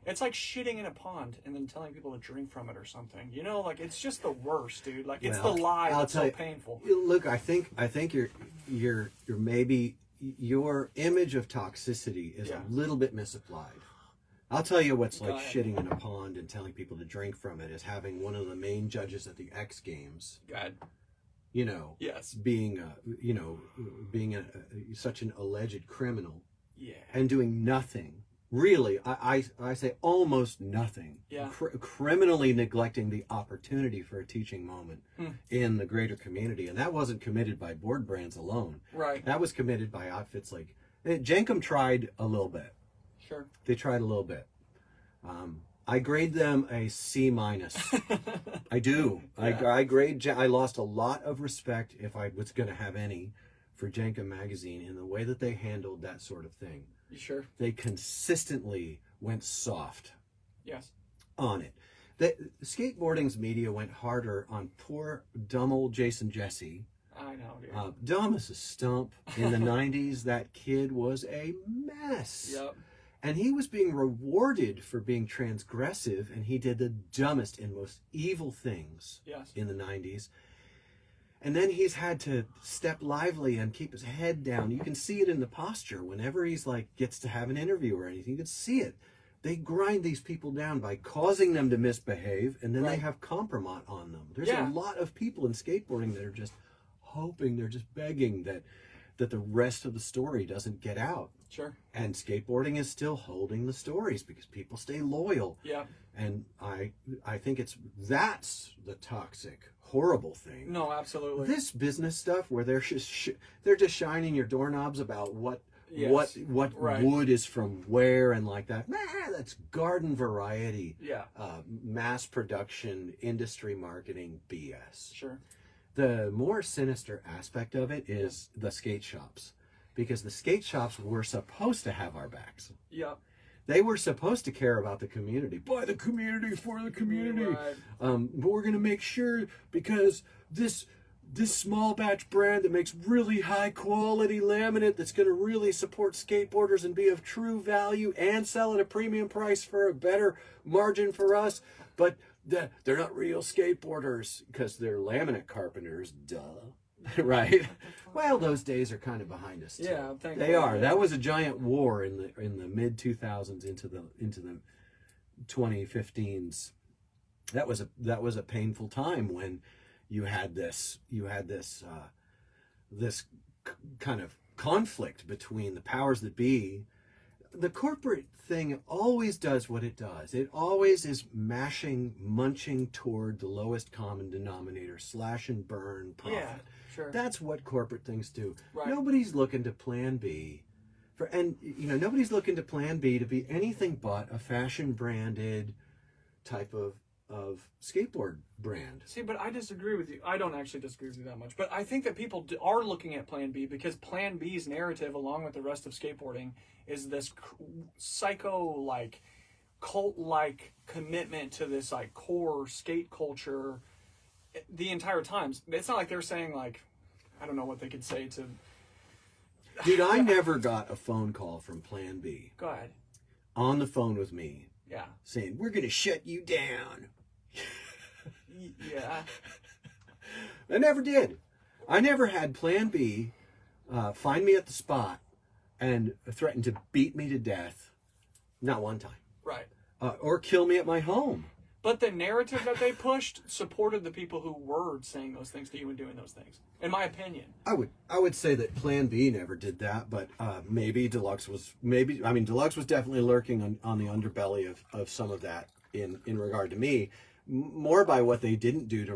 [SPEAKER 2] It's like shitting in a pond and then telling people to drink from it or something. You know, like, it's just the worst, dude. Like, it's the lie that's so painful.
[SPEAKER 1] Look, I think you're maybe your image of toxicity is a little bit misapplied. I'll tell you what's like shitting in a pond and telling people to drink from it is having one of the main judges at the X Games.
[SPEAKER 2] God.
[SPEAKER 1] You know.
[SPEAKER 2] Yes.
[SPEAKER 1] Being such an alleged criminal.
[SPEAKER 2] Yeah.
[SPEAKER 1] And doing nothing. Really, I say almost nothing.
[SPEAKER 2] Yeah.
[SPEAKER 1] Criminally neglecting the opportunity for a teaching moment in the greater community. And that wasn't committed by board brands alone.
[SPEAKER 2] Right.
[SPEAKER 1] That was committed by outfits like... Jenkem tried a little bit.
[SPEAKER 2] Sure.
[SPEAKER 1] They tried a little bit. I grade them a C-. I do. Yeah. I lost a lot of respect, if I was going to have any, for Jenkem magazine in the way that they handled that sort of thing.
[SPEAKER 2] You sure?
[SPEAKER 1] They consistently went soft.
[SPEAKER 2] Yes.
[SPEAKER 1] On it. The skateboarding's media went harder on poor, dumb old Jason Jesse.
[SPEAKER 2] I know, dude.
[SPEAKER 1] Dumb as a stump. In the 90s, that kid was a mess.
[SPEAKER 2] Yep.
[SPEAKER 1] And he was being rewarded for being transgressive, and he did the dumbest and most evil things in the 90s. And then he's had to step lively and keep his head down. You can see it in the posture. Whenever he's like gets to have an interview or anything, you can see it. They grind these people down by causing them to misbehave, and then they have compromise on them. There's a lot of people in skateboarding that are just hoping, they're just begging that the rest of the story doesn't get out.
[SPEAKER 2] Sure.
[SPEAKER 1] And skateboarding is still holding the stories because people stay loyal.
[SPEAKER 2] Yeah.
[SPEAKER 1] And I think that's the toxic, horrible thing.
[SPEAKER 2] No, absolutely.
[SPEAKER 1] This business stuff where they're just shining your doorknobs about what
[SPEAKER 2] Right.
[SPEAKER 1] wood is from where and like that. That's garden variety.
[SPEAKER 2] Yeah.
[SPEAKER 1] Mass production, industry marketing BS.
[SPEAKER 2] Sure.
[SPEAKER 1] The more sinister aspect of it is the skate shops, because the skate shops were supposed to have our backs.
[SPEAKER 2] Yeah.
[SPEAKER 1] They were supposed to care about the community. By the community, for the community.
[SPEAKER 2] Right.
[SPEAKER 1] But we're going to make sure, because this small batch brand that makes really high quality laminate that's going to really support skateboarders and be of true value and sell at a premium price for a better margin for us. But they're not real skateboarders because they're laminate carpenters. Duh. Right? Well, those days are kind of behind us too.
[SPEAKER 2] Yeah,
[SPEAKER 1] they are. That was a giant war in the mid 2000s into the 2015s. That was a painful time when you had this kind of conflict between the powers that be. The corporate thing always does what it does. It always is munching toward the lowest common denominator, slash and burn profit.
[SPEAKER 2] Yeah, sure.
[SPEAKER 1] That's what corporate things do.
[SPEAKER 2] Right.
[SPEAKER 1] Nobody's looking to plan B. Nobody's looking to plan B to be anything but a fashion branded type of skateboard brand.
[SPEAKER 2] See, but I disagree with you. I don't actually disagree with you that much. But I think that people are looking at Plan B because Plan B's narrative, along with the rest of skateboarding, is this psycho, cult-like commitment to this, core skate culture the entire time. It's not like they're saying, I don't know what they could say to...
[SPEAKER 1] Dude, I never got a phone call from Plan B.
[SPEAKER 2] Go ahead.
[SPEAKER 1] On the phone with me.
[SPEAKER 2] Yeah.
[SPEAKER 1] Saying, we're going to shut you down.
[SPEAKER 2] Yeah.
[SPEAKER 1] I never did. I never had Plan B find me at the spot and threaten to beat me to death. Not one time.
[SPEAKER 2] Right.
[SPEAKER 1] Or kill me at my home.
[SPEAKER 2] But the narrative that they pushed supported the people who were saying those things to you and doing those things, in my opinion.
[SPEAKER 1] I would say that Plan B never did that, but maybe Deluxe was Deluxe was definitely lurking on the underbelly of some of that in regard to me, more by what they didn't do to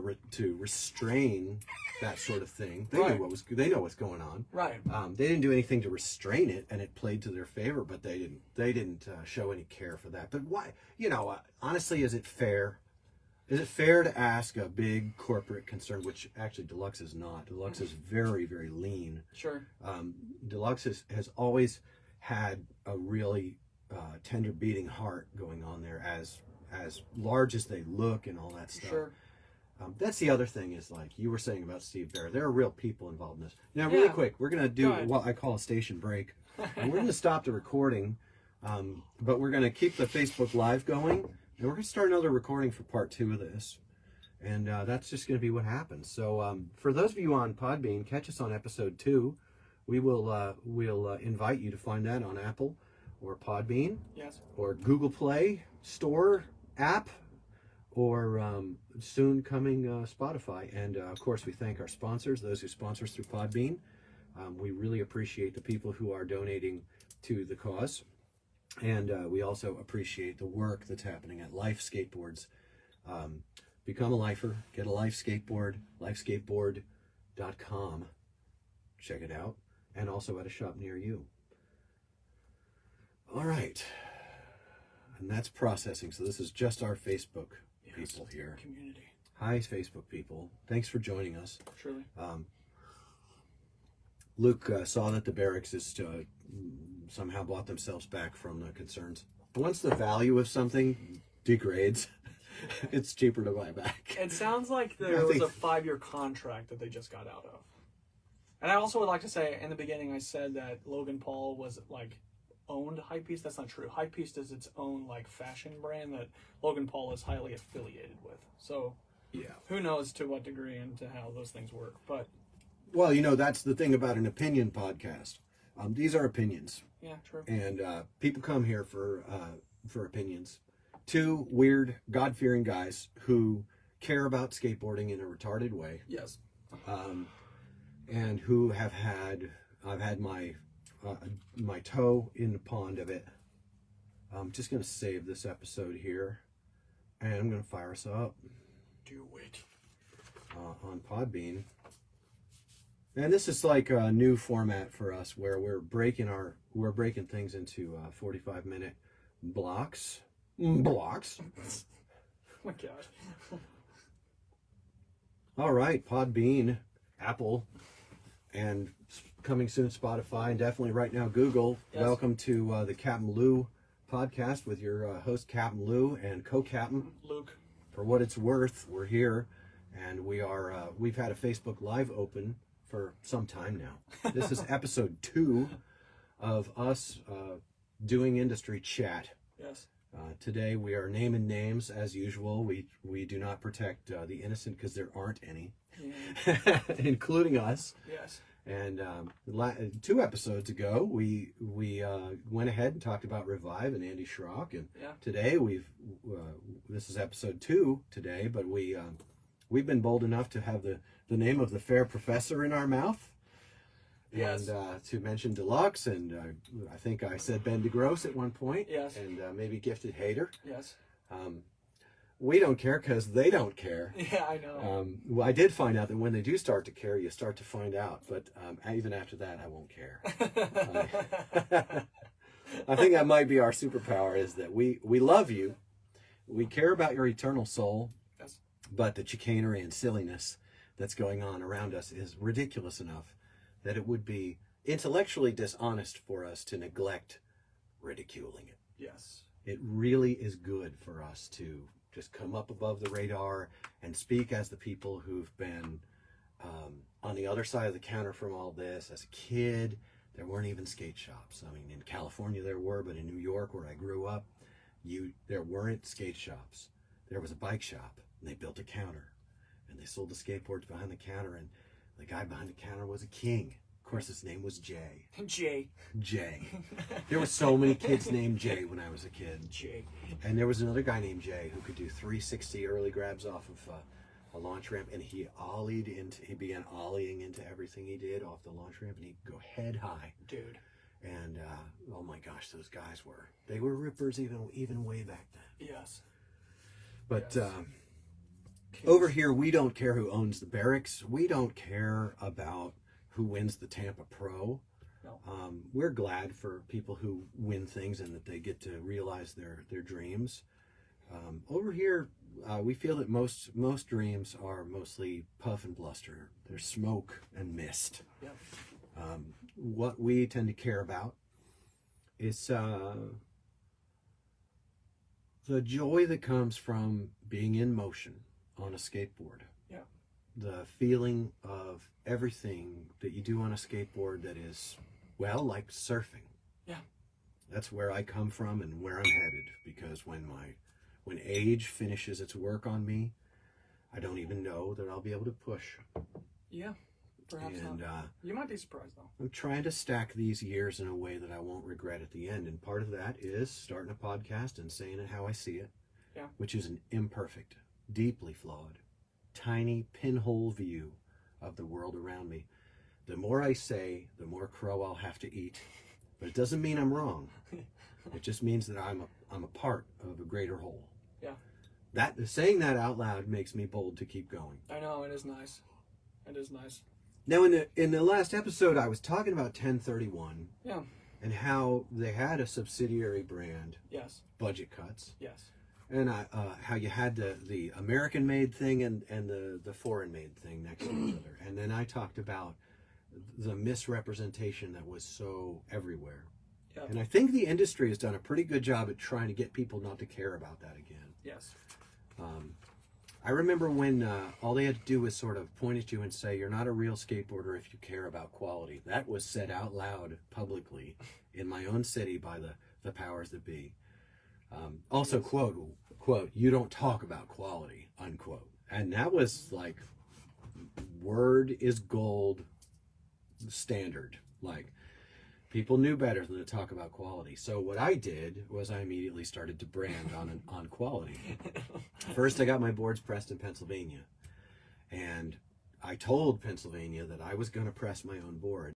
[SPEAKER 1] restrain that sort of thing. They
[SPEAKER 2] Right.
[SPEAKER 1] they know what's going on.
[SPEAKER 2] Right.
[SPEAKER 1] They didn't do anything to restrain it, and it played to their favor, but they didn't show any care for that. But why? Honestly, is it fair? Is it fair to ask a big corporate concern, which actually Deluxe is not? Deluxe is very, very lean.
[SPEAKER 2] Sure.
[SPEAKER 1] Deluxe has always had a really tender beating heart going on there, as large as they look and all that stuff.
[SPEAKER 2] Sure.
[SPEAKER 1] That's the other thing is, like you were saying about Steve Bear, there are real people involved in this. Now, really quick, we're going to do what I call a station break. And we're going to stop the recording, but we're going to keep the Facebook Live going, and we're going to start another recording for part 2 of this. And that's just going to be what happens. So for those of you on Podbean, catch us on episode 2. We'll invite you to find that on Apple or Podbean.
[SPEAKER 2] Yes.
[SPEAKER 1] Or Google Play Store app, or soon coming Spotify. And of course, we thank our sponsors, those who sponsor us through Podbean. We really appreciate the people who are donating to the cause. And we also appreciate the work that's happening at Life Skateboards. Become a lifer, get a Life Skateboard, lifeskateboard.com. Check it out. And also at a shop near you. All right. And that's processing. So this is just our Facebook people here.
[SPEAKER 2] Community.
[SPEAKER 1] Hi, Facebook people. Thanks for joining us.
[SPEAKER 2] Surely.
[SPEAKER 1] Luke saw that the Berrics is somehow bought themselves back from the concerns. Once the value of something degrades, it's cheaper to buy back.
[SPEAKER 2] It sounds like there was a 5-year contract that they just got out of. And I also would like to say, in the beginning, I said that Logan Paul was owned Hypebeast. That's not true. Hypebeast is its own fashion brand that Logan Paul is highly affiliated with. So
[SPEAKER 1] yeah,
[SPEAKER 2] who knows to what degree and to how those things work. But
[SPEAKER 1] well, that's the thing about an opinion podcast. These are opinions.
[SPEAKER 2] Yeah, true.
[SPEAKER 1] And people come here for opinions. 2 weird, God-fearing guys who care about skateboarding in a retarded way.
[SPEAKER 2] Yes.
[SPEAKER 1] And who have had I've had my my toe in the pond of it. I'm just going to save this episode here, and I'm going to fire us up.
[SPEAKER 2] Do it.
[SPEAKER 1] On Podbean. And this is like a new format for us where we're breaking things into 45-minute blocks. Blocks.
[SPEAKER 2] Oh my gosh.
[SPEAKER 1] All right, Podbean, Apple, and coming soon Spotify, and definitely right now Google.
[SPEAKER 2] Yes.
[SPEAKER 1] Welcome to the CapmLew podcast with your host CapmLew and co-captain
[SPEAKER 2] Luke.
[SPEAKER 1] For what it's worth, we're here, and we've had a Facebook Live open for some time now. This is episode 2 of us doing industry chat.
[SPEAKER 2] Yes.
[SPEAKER 1] Today we are naming names as usual. We do not protect the innocent because there aren't any, including us.
[SPEAKER 2] Yes.
[SPEAKER 1] And 2 episodes ago, we went ahead and talked about Revive and Andy Schrock, and today this is episode 2 today, but we've been bold enough to have the name of the fair professor in our mouth.
[SPEAKER 2] Yes.
[SPEAKER 1] And to mention Deluxe, and I think I said Ben DeGrosse at one point.
[SPEAKER 2] Yes.
[SPEAKER 1] And maybe Gifted Hater.
[SPEAKER 2] Yes.
[SPEAKER 1] We don't care because they don't care.
[SPEAKER 2] Yeah, I know.
[SPEAKER 1] Well, I did find out that when they do start to care, you start to find out. But even after that, I won't care. I think that might be our superpower, is that we love you. We care about your eternal soul.
[SPEAKER 2] Yes.
[SPEAKER 1] But the chicanery and silliness that's going on around us is ridiculous enough that it would be intellectually dishonest for us to neglect ridiculing it.
[SPEAKER 2] Yes.
[SPEAKER 1] It really is good for us to just come up above the radar and speak as the people who've been on the other side of the counter from all this. As a kid, there weren't even skate shops. I mean, in California there were, but in New York, where I grew up, there weren't skate shops. There was a bike shop, and they built a counter, and they sold the skateboards behind the counter, and the guy behind the counter was a king. Of course, his name was Jay.
[SPEAKER 2] Jay.
[SPEAKER 1] There were so many kids named Jay when I was a kid.
[SPEAKER 2] Jay.
[SPEAKER 1] And there was another guy named Jay who could do 360 early grabs off of a launch ramp, and he began ollieing into everything he did off the launch ramp, and he'd go head high.
[SPEAKER 2] Dude.
[SPEAKER 1] And oh my gosh, those guys were rippers even way back then.
[SPEAKER 2] Yes.
[SPEAKER 1] But over here, we don't care who owns the Berrics. We don't care about who wins the Tampa Pro.
[SPEAKER 2] No.
[SPEAKER 1] We're glad for people who win things and that they get to realize their dreams. Over here, we feel that most dreams are mostly puff and bluster. There's smoke and mist.
[SPEAKER 2] Yep.
[SPEAKER 1] What we tend to care about is the joy that comes from being in motion on a skateboard.
[SPEAKER 2] Yeah.
[SPEAKER 1] The feeling of everything that you do on a skateboard that is, well, like surfing.
[SPEAKER 2] Yeah.
[SPEAKER 1] That's where I come from and where I'm headed, because when age finishes its work on me, I don't even know that I'll be able to push.
[SPEAKER 2] Yeah. Perhaps
[SPEAKER 1] and,
[SPEAKER 2] not. You might be surprised, though.
[SPEAKER 1] I'm trying to stack these years in a way that I won't regret at the end, and part of that is starting a podcast and saying it how I see it, which is an imperfect, deeply flawed, tiny pinhole view of the world around me. The more I say, the more crow I'll have to eat, but it doesn't mean I'm wrong. It just means that I'm a part of a greater whole.
[SPEAKER 2] Yeah.
[SPEAKER 1] Saying that out loud makes me bold to keep going.
[SPEAKER 2] I know, it is nice. It is nice.
[SPEAKER 1] Now, in the last episode, I was talking about 1031.
[SPEAKER 2] Yeah.
[SPEAKER 1] And how they had a subsidiary brand.
[SPEAKER 2] Yes.
[SPEAKER 1] Budget cuts.
[SPEAKER 2] Yes.
[SPEAKER 1] And how you had the American-made thing and the foreign-made thing next to each other. And then I talked about the misrepresentation that was so everywhere.
[SPEAKER 2] Yeah.
[SPEAKER 1] And I think the industry has done a pretty good job at trying to get people not to care about that again.
[SPEAKER 2] Yes.
[SPEAKER 1] I remember when all they had to do was sort of point at you and say, you're not a real skateboarder if you care about quality. That was said out loud publicly in my own city by the powers that be. Also,
[SPEAKER 2] Yes.
[SPEAKER 1] quote, you don't talk about quality, unquote. And that was like, word is gold standard. Like, people knew better than to talk about quality. So what I did was I immediately started to brand on quality. First, I got my boards pressed in Pennsylvania. And I told Pennsylvania that I was going to press my own board.